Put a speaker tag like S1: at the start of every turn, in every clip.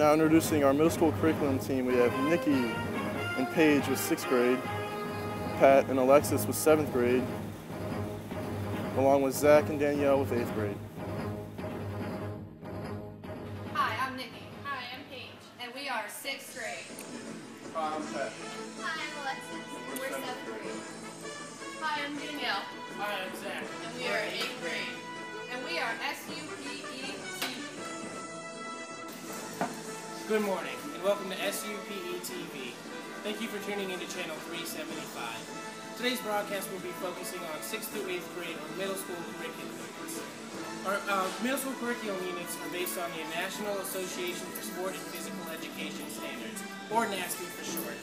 S1: Now introducing our middle school curriculum team, we have Nikki and Paige with 6th grade, Pat and Alexis with 7th grade, along with Zach and Danielle with 8th grade.
S2: Hi, I'm Nikki. Hi, I'm Paige. And we are 6th grade.
S1: Hi, I'm Pat.
S2: Hi, I'm Alexis. And we're 7th grade. Hi, I'm Danielle.
S3: Hi, I'm Zach.
S2: And we are 8th grade. And we are SUPE TV.
S3: Good morning, and welcome to SUPE TV. Thank you for tuning into channel 375. Today's broadcast will be focusing on 6th through 8th grade or middle school curriculum units. Our middle school curriculum units are based on the National Association for Sport and Physical Education Standards, or NASPE for short.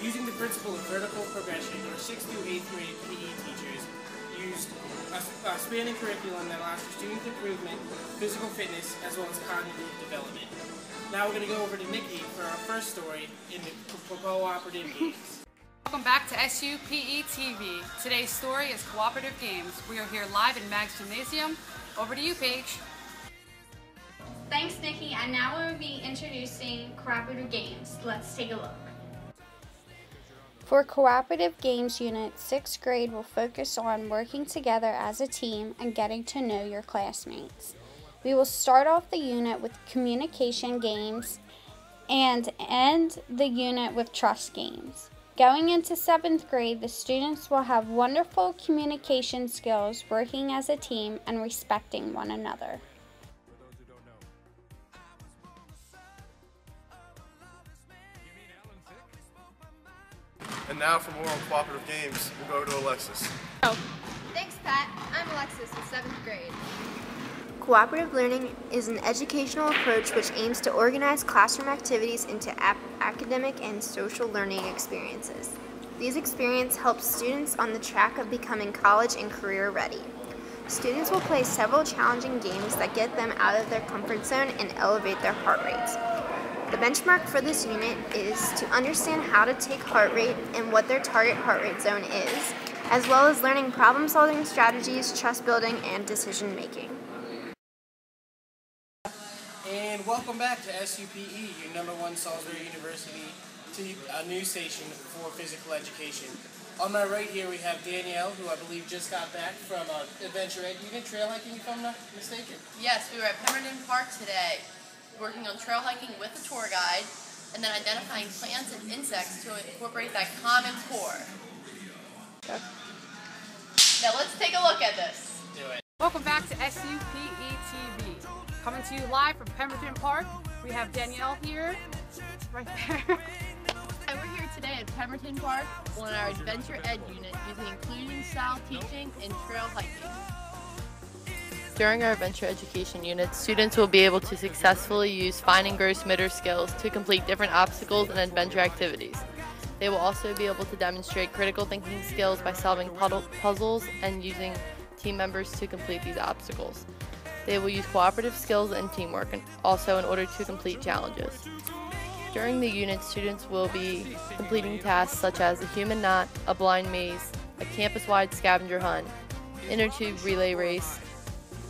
S3: Using the principle of vertical progression, our 6th through 8th grade PE teachers used a spanning curriculum that allows for student improvement, physical fitness, as well as cognitive development. Now we're going to go over to Nikki for our first story in the cooperative games.
S2: Welcome back to SUPE TV. Today's story is Cooperative Games. We are here live in Mag's Gymnasium. Over to you, Paige.
S4: Thanks, Nikki. And now we will be introducing Cooperative Games. Let's take a look.
S5: For Cooperative Games Unit, 6th grade will focus on working together as a team and getting to know your classmates. We will start off the unit with communication games and end the unit with trust games. Going into 7th grade, the students will have wonderful communication skills, working as a team, and respecting one another.
S1: And now for more on cooperative games, we'll go to Alexis.
S6: Thanks, Pat. I'm Alexis in 7th grade.
S7: Cooperative learning is an educational approach which aims to organize classroom activities into academic and social learning experiences. These experiences help students on the track of becoming college and career ready. Students will play several challenging games that get them out of their comfort zone and elevate their heart rates. The benchmark for this unit is to understand how to take heart rate and what their target heart rate zone is, as well as learning problem-solving strategies, trust building, and decision making.
S3: And welcome back to SUPE, your #1 Salisbury University news station for physical education. On my right here we have Danielle, who I believe just got back from Adventure Ed unit trail hiking, if I'm not mistaken.
S2: Yes, we were at Pemberton Park today, working on trail hiking with a tour guide, and then identifying plants and insects to incorporate that common core.
S3: Okay.
S2: Now let's take a look at this.
S3: Do it.
S2: Welcome back to SUPE TV. Coming to you live from Pemberton Park. We have Danielle here, right there. And we're here today at Pemberton Park on our Adventure Ed unit using inclusion style teaching and trail hiking.
S8: During our adventure education unit, students will be able to successfully use fine and gross motor skills to complete different obstacles and adventure activities. They will also be able to demonstrate critical thinking skills by solving puzzles and using team members to complete these obstacles. They will use cooperative skills and teamwork, and also in order to complete challenges. During the unit, students will be completing tasks such as a human knot, a blind maze, a campus-wide scavenger hunt, inner tube relay race,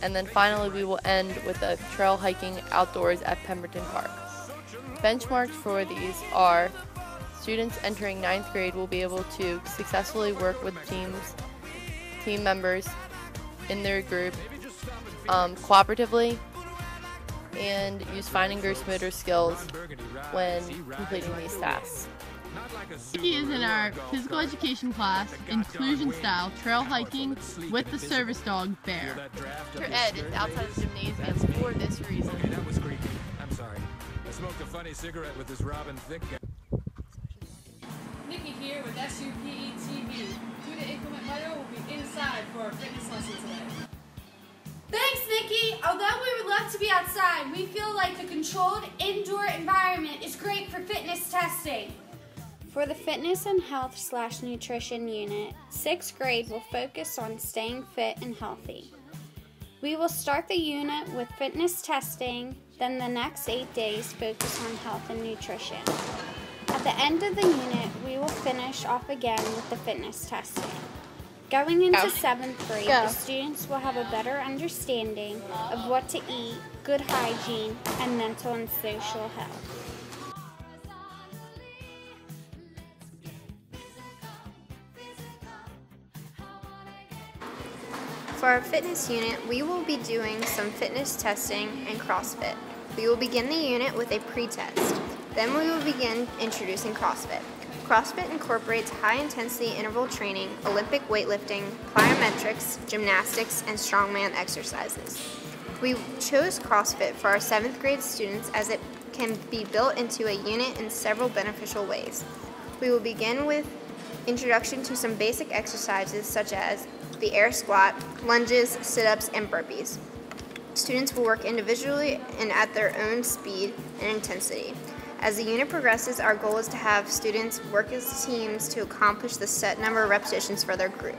S8: and then finally we will end with a trail hiking outdoors at Pemberton Park. Benchmarks for these are students entering 9th grade will be able to successfully work with team members in their group cooperatively and use fine and gross motor skills when completing these tasks.
S9: Nikki is in our physical education class, inclusion style, trail hiking with the service dog, Bear.
S8: Adventure Ed is outside the gymnasium for this reason.
S10: Okay, that was creepy. I'm sorry. I smoked a funny cigarette with this Robin Thicke guy.
S2: Nikki here with SUPE TV. Due to inclement weather, we'll be inside for our fitness lesson today.
S4: Thanks, Nikki. Although we would love to be outside, we feel like the controlled indoor environment is great for fitness testing.
S5: For the Fitness and Health/Nutrition unit, 6th grade will focus on staying fit and healthy. We will start the unit with fitness testing, then the next 8 days focus on health and nutrition. At the end of the unit, we will finish off again with the fitness testing. Going into 7th grade, the students will have a better understanding of what to eat, good hygiene, and mental and social health.
S7: For our fitness unit, we will be doing some fitness testing and CrossFit. We will begin the unit with a pre-test. Then we will begin introducing CrossFit. CrossFit incorporates high-intensity interval training, Olympic weightlifting, plyometrics, gymnastics, and strongman exercises. We chose CrossFit for our 7th grade students as it can be built into a unit in several beneficial ways. We will begin with introduction to some basic exercises such as the air squat, lunges, sit-ups, and burpees. Students will work individually and at their own speed and intensity. As the unit progresses, our goal is to have students work as teams to accomplish the set number of repetitions for their group.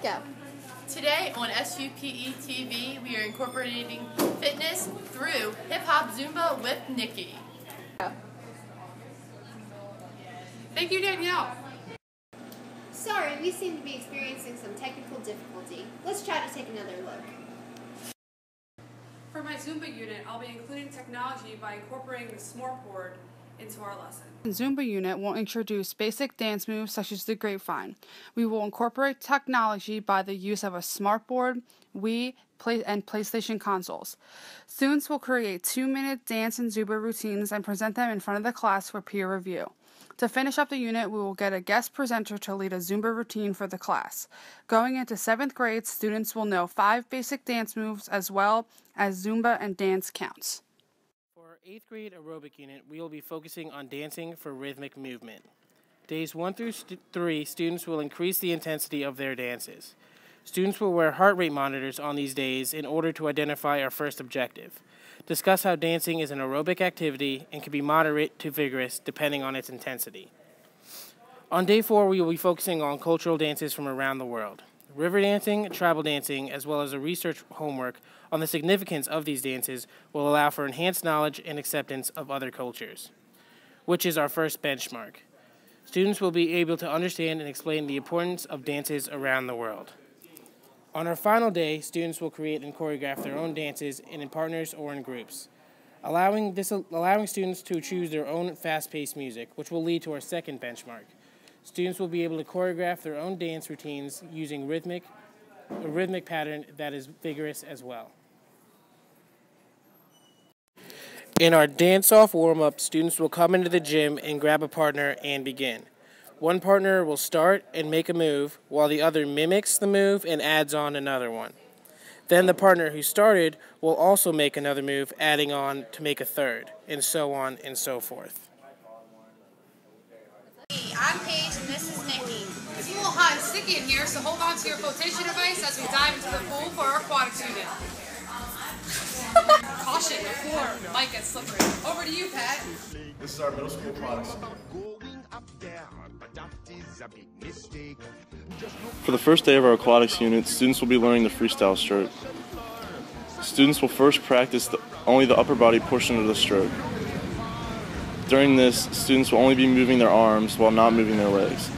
S2: Go.
S8: Today on SUPE TV, we are incorporating fitness through Hip Hop Zumba with Nikki.
S2: Thank you, Danielle.
S6: Sorry, we seem to be experiencing some technical difficulty. Let's try to take another look.
S2: For my Zumba unit, I'll be including technology by incorporating the SmartBoard into our lesson.
S11: The Zumba unit will introduce basic dance moves such as the grapevine. We will incorporate technology by the use of a SmartBoard, Wii, and PlayStation consoles. Students will create 2-minute dance and Zumba routines and present them in front of the class for peer review. To finish up the unit, we will get a guest presenter to lead a Zumba routine for the class. Going into 7th grade, students will know 5 basic dance moves as well as Zumba and dance counts.
S3: For our 8th grade aerobic unit, we will be focusing on dancing for rhythmic movement. Days 1 through 3, students will increase the intensity of their dances. Students will wear heart rate monitors on these days in order to identify our first objective. Discuss how dancing is an aerobic activity and can be moderate to vigorous depending on its intensity. On day 4, we will be focusing on cultural dances from around the world. River dancing, tribal dancing, as well as a research homework on the significance of these dances will allow for enhanced knowledge and acceptance of other cultures, which is our first benchmark. Students will be able to understand and explain the importance of dances around the world. On our final day, students will create and choreograph their own dances in partners or in groups, allowing students to choose their own fast-paced music, which will lead to our second benchmark. Students will be able to choreograph their own dance routines using a rhythmic pattern that is vigorous as well. In our dance-off warm-up, students will come into the gym and grab a partner and begin. One partner will start and make a move, while the other mimics the move and adds on another one. Then the partner who started will also make another move, adding on to make a third, and so on and so forth.
S2: I'm Paige and this is Nikki. It's a little hot and sticky in here, so hold on to your flotation device as we dive into the pool for our aquatics unit. Caution, the floor might get slippery. Over to you, Pat.
S1: This is our middle school aquatics. For the first day of our aquatics unit, students will be learning the freestyle stroke. Students will first practice only the upper body portion of the stroke. During this, students will only be moving their arms while not moving their legs.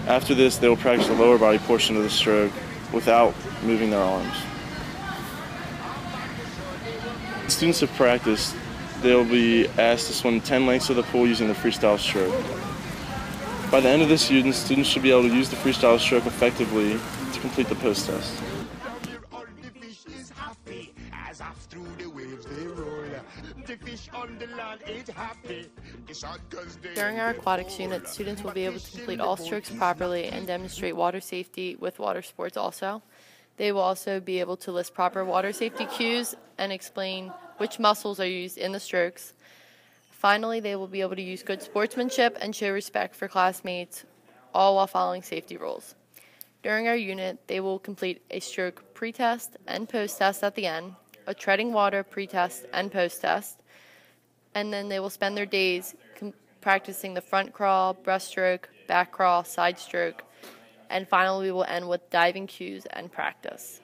S1: After this, they will practice the lower body portion of the stroke without moving their arms. Students have practiced, they will be asked to swim 10 lengths of the pool using the freestyle stroke. By the end of this unit, students should be able to use the freestyle stroke effectively to complete the post test.
S8: During our aquatics unit, students will be able to complete all strokes properly and demonstrate water safety with water sports also. They will also be able to list proper water safety cues and explain which muscles are used in the strokes. Finally, they will be able to use good sportsmanship and show respect for classmates, all while following safety rules. During our unit, they will complete a stroke pre-test and post-test at the end, a treading water pre-test and post-test, and then they will spend their days practicing the front crawl, breaststroke, back crawl, side stroke, and finally we will end with diving cues and practice.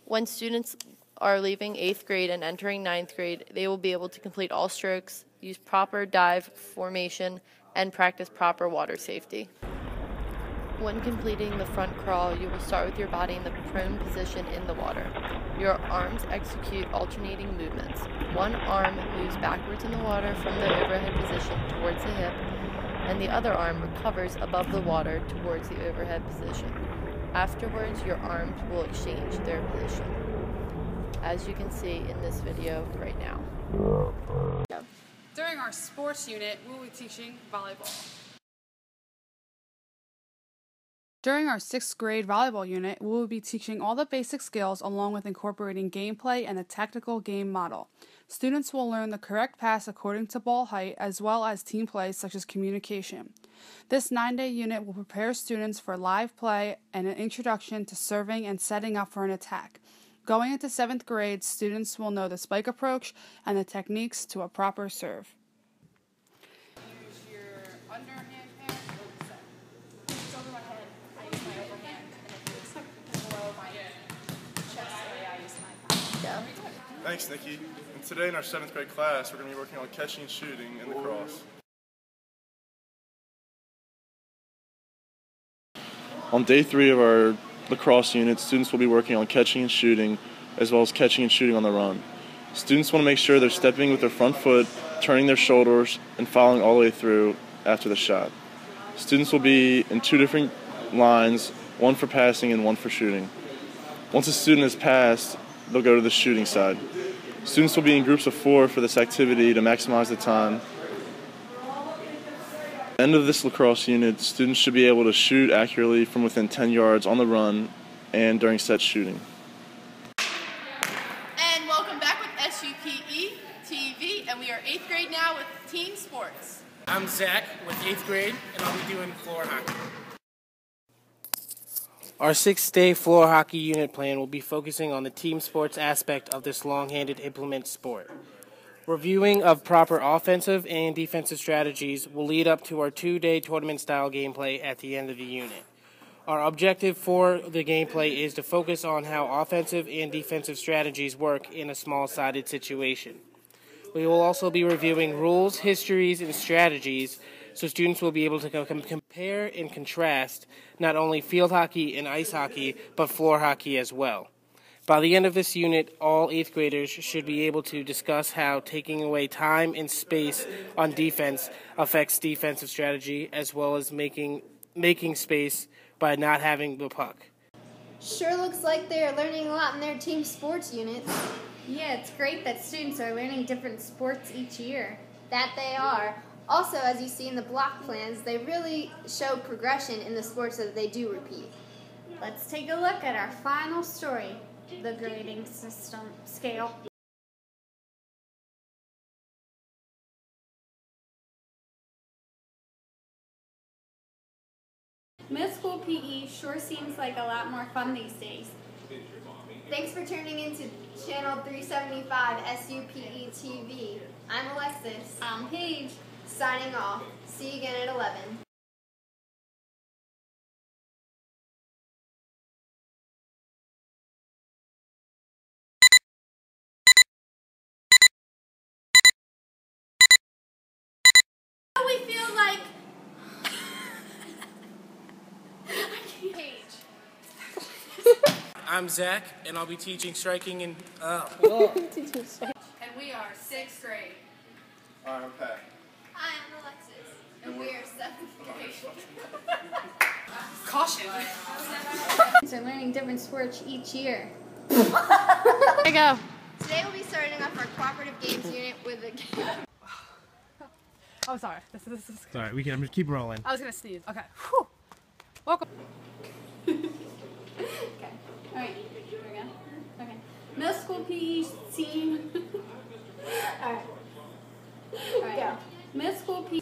S8: When students are leaving 8th grade and entering 9th grade, they will be able to complete all strokes, use proper dive formation, and practice proper water safety. When completing the front crawl, you will start with your body in the prone position in the water. Your arms execute alternating movements. One arm moves backwards in the water from the overhead position towards the hip, and the other arm recovers above the water towards the overhead position. Afterwards, your arms will exchange their position, as you can see in this video right now.
S11: During our sports unit, we will be teaching volleyball. During our 6th grade volleyball unit, we will be teaching all the basic skills along with incorporating gameplay and a tactical game model. Students will learn the correct pass according to ball height as well as team play such as communication. This 9-day unit will prepare students for live play and an introduction to serving and setting up for an attack. Going into 7th grade, students will know the spike approach and the techniques to a proper serve. Use your underhand pass or the set. It's over my head. I use my overhand, and if it's below my chest area, I use my pass.
S1: Thanks, Nikki. And today in our 7th grade class, we're going to be working on catching and shooting in the cross. On day 3 of our lacrosse unit, students will be working on catching and shooting, as well as catching and shooting on the run. Students want to make sure they're stepping with their front foot, turning their shoulders, and following all the way through after the shot. Students will be in 2 different lines, one for passing and one for shooting. Once a student has passed, they'll go to the shooting side. Students will be in groups of 4 for this activity to maximize the time. At the end of this lacrosse unit, students should be able to shoot accurately from within 10 yards on the run and during set shooting.
S2: And welcome back with SUPE TV, and we are 8th grade now with team sports.
S3: I'm Zach with 8th grade, and I'll be doing floor hockey. Our 6-day floor hockey unit plan will be focusing on the team sports aspect of this long-handed implement sport. Reviewing of proper offensive and defensive strategies will lead up to our 2-day tournament-style gameplay at the end of the unit. Our objective for the gameplay is to focus on how offensive and defensive strategies work in a small-sided situation. We will also be reviewing rules, histories, and strategies so students will be able to compare and contrast not only field hockey and ice hockey, but floor hockey as well. By the end of this unit, all 8th graders should be able to discuss how taking away time and space on defense affects defensive strategy, as well as making space by not having the puck.
S7: Sure looks like they are learning a lot in their team sports units.
S4: Yeah, it's great that students are learning different sports each year.
S7: That they are. Also, as you see in the block plans, they really show progression in the sports that they do repeat.
S4: Let's take a look at our final story, the grading system scale. Middle school PE sure seems like a lot more fun these days.
S7: Thanks for tuning in to Channel 375 SUPE TV. I'm Alexis.
S4: I'm Paige.
S7: Signing off. See you again at 11.
S4: We feel like
S3: I'm Zach, and I'll be teaching striking and
S2: And we are 6th grade.
S1: Alright, I'm Pat.
S7: Hi, I'm Alexis, and we are 7th grade.
S2: Caution.
S4: students are learning different sports each year.
S2: There you go.
S7: Today we'll be starting off our cooperative games unit with a game.
S2: Oh, sorry. This is.
S3: Sorry, I'm gonna keep rolling.
S2: I was gonna sneeze. Okay. Whew. Welcome.
S4: Okay. Alright. Here we go. Okay. Middle school PE team. Alright. Alright. Middle school PE.